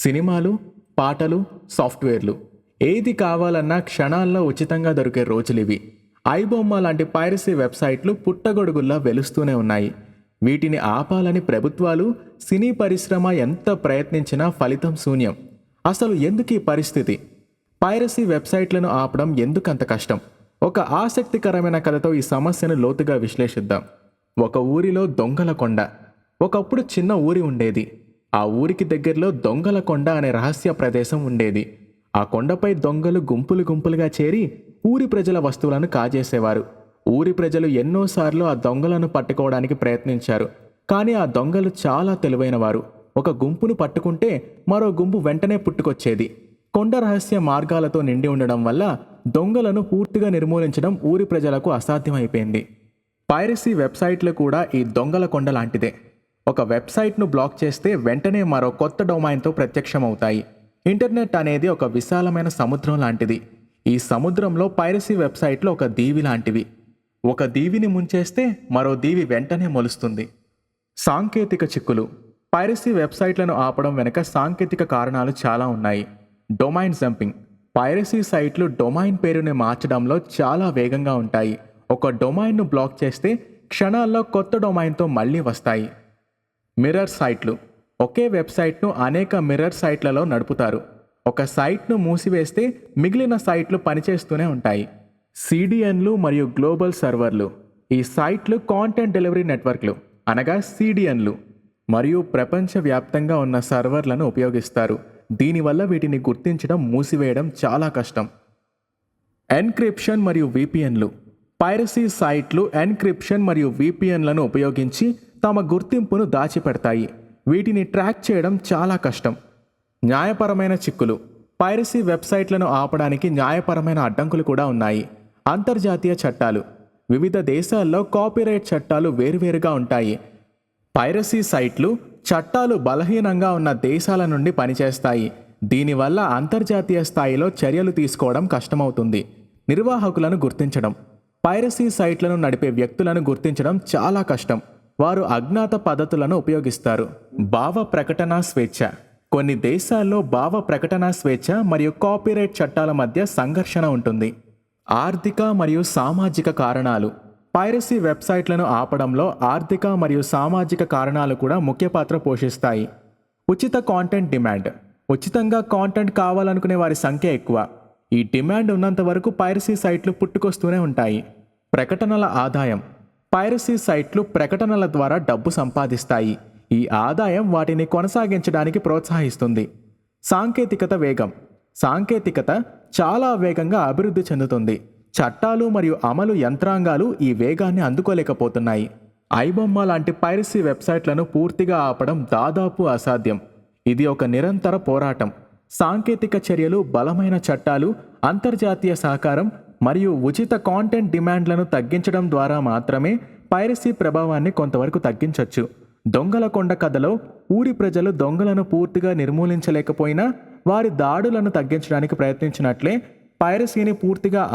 సినిమాలు, పాటలు, సాఫ్ట్వేర్లు ఏది కావాలన్నా క్షణాల్లో ఉచితంగా దొరికే రోజులివి. ఐబొమ్మ లాంటి పైరసీ వెబ్సైట్లు పుట్టగొడుగుల్లా వెలుస్తూనే ఉన్నాయి. వీటిని ఆపాలని ప్రభుత్వాలు, సినీ పరిశ్రమ ఎంత ప్రయత్నించినా ఫలితం శూన్యం. అసలు ఎందుకు ఈ పరిస్థితి? పైరసీ వెబ్సైట్లను ఆపడం ఎందుకంత కష్టం? ఒక ఆసక్తికరమైన కథతో ఈ సమస్యను లోతుగా విశ్లేషిద్దాం. ఒక ఊరిలో దొంగల కొండ. ఒకప్పుడు చిన్న ఊరి ఉండేది. ఆ ఊరికి దగ్గరలో దొంగల కొండ అనే రహస్య ప్రదేశం ఉండేది. ఆ కొండపై దొంగలు గుంపులు గుంపులుగా చేరి ఊరి ప్రజల వస్తువులను కాజేసేవారు. ఊరి ప్రజలు ఎన్నోసార్లు ఆ దొంగలను పట్టుకోవడానికి ప్రయత్నించారు. కానీ ఆ దొంగలు చాలా తెలివైనవారు. ఒక గుంపును పట్టుకుంటే మరో గుంపు వెంటనే పుట్టుకొచ్చేది. కొండ రహస్య మార్గాలతో నిండి ఉండడం వల్ల దొంగలను పూర్తిగా నిర్మూలించడం ఊరి ప్రజలకు అసాధ్యమైపోయింది. పైరసీ వెబ్సైట్లు కూడా ఈ దొంగల కొండ లాంటిదే. ఒక వెబ్సైట్ను బ్లాక్ చేస్తే వెంటనే మరో కొత్త డొమైన్తో ప్రత్యక్షమవుతాయి. ఇంటర్నెట్ అనేది ఒక విశాలమైన సముద్రం లాంటిది. ఈ సముద్రంలో పైరసీ వెబ్సైట్లు ఒక దీవి లాంటివి. ఒక దీవిని ముంచేస్తే మరో దీవి వెంటనే మొలుస్తుంది. సాంకేతిక చిక్కులు. పైరసీ వెబ్సైట్లను ఆపడం వెనుక సాంకేతిక కారణాలు చాలా ఉన్నాయి. Domain jumping. పైరసీ సైట్లు డొమైన్ పేరుని మార్చడంలో చాలా వేగంగా ఉంటాయి. ఒక డొమైన్ను బ్లాక్ చేస్తే క్షణాల్లో కొత్త డొమైన్తో మళ్ళీ వస్తాయి. మిర్రర్ సైట్లు. ఒకే వెబ్సైట్ను అనేక మిర్రర్ సైట్లలో నడుపుతారు. ఒక సైట్ను మూసివేస్తే మిగిలిన సైట్లు పనిచేస్తూనే ఉంటాయి. సిడిఎన్లు మరియు గ్లోబల్ సర్వర్లు. ఈ సైట్లు కాంటెంట్ డెలివరీ నెట్వర్క్లు అనగా సిడిఎన్లు మరియు ప్రపంచవ్యాప్తంగా ఉన్న సర్వర్లను ఉపయోగిస్తారు. దీనివల్ల వీటిని గుర్తించడం, మూసివేయడం చాలా కష్టం. ఎన్క్రిప్షన్ మరియు విపిఎన్లు. పైరసీ సైట్లు ఎన్క్రిప్షన్ మరియు విపిఎన్లను ఉపయోగించి తమ గుర్తింపును దాచిపెడతాయి. వీటిని ట్రాక్ చేయడం చాలా కష్టం. న్యాయపరమైన చిక్కులు. పైరసీ వెబ్సైట్లను ఆపడానికి న్యాయపరమైన అడ్డంకులు కూడా ఉన్నాయి. అంతర్జాతీయ చట్టాలు. వివిధ దేశాల్లో కాపీరైట్ చట్టాలు వేరువేరుగా ఉంటాయి. పైరసీ సైట్లు చట్టాలు బలహీనంగా ఉన్న దేశాల నుండి పనిచేస్తాయి. దీనివల్ల అంతర్జాతీయ స్థాయిలో చర్యలు తీసుకోవడం కష్టమవుతుంది. నిర్వాహకులను గుర్తించడం. పైరసీ సైట్లను నడిపే వ్యక్తులను గుర్తించడం చాలా కష్టం. వారు అజ్ఞాత పద్ధతులను ఉపయోగిస్తారు. భావ ప్రకటన స్వేచ్ఛ. కొన్ని దేశాల్లో భావ ప్రకటన స్వేచ్ఛ మరియు కాపీరైట్ చట్టాల మధ్య సంఘర్షణ ఉంటుంది. ఆర్థిక మరియు సామాజిక కారణాలు. పైరసీ వెబ్సైట్లను ఆపడంలో ఆర్థిక మరియు సామాజిక కారణాలు కూడా ముఖ్య పాత్ర పోషిస్తాయి. ఉచిత కాంటెంట్ డిమాండ్. ఉచితంగా కాంటెంట్ కావాలనుకునే వారి సంఖ్య ఎక్కువ. ఈ డిమాండ్ ఉన్నంత వరకు పైరసీ సైట్లు పుట్టుకొస్తూనే ఉంటాయి. ప్రకటనల ఆదాయం. పైరసీ సైట్లు ప్రకటనల ద్వారా డబ్బు సంపాదిస్తాయి. ఈ ఆదాయం వాటిని కొనసాగించడానికి ప్రోత్సహిస్తుంది. సాంకేతికత వేగం. సాంకేతికత చాలా వేగంగా అభివృద్ధి చెందుతుంది. చట్టాలు మరియు అమలు యంత్రాంగాలు ఈ వేగాన్ని అందుకోలేకపోతున్నాయి. ఐబొమ్మ లాంటి పైరసీ వెబ్సైట్లను పూర్తిగా ఆపడం దాదాపు అసాధ్యం. ఇది ఒక నిరంతర పోరాటం. సాంకేతిక చర్యలు, బలమైన చట్టాలు, అంతర్జాతీయ సహకారం మరియు ఉచిత కాంటెంట్ డిమాండ్లను తగ్గించడం ద్వారా మాత్రమే పైరసీ ప్రభావాన్ని కొంతవరకు తగ్గించవచ్చు. దొంగల కొండ కథలో ఊరి ప్రజలు దొంగలను పూర్తిగా నిర్మూలించలేకపోయినా వారి దాడులను తగ్గించడానికి ప్రయత్నించినట్లే పైరసీని పూర్తిగా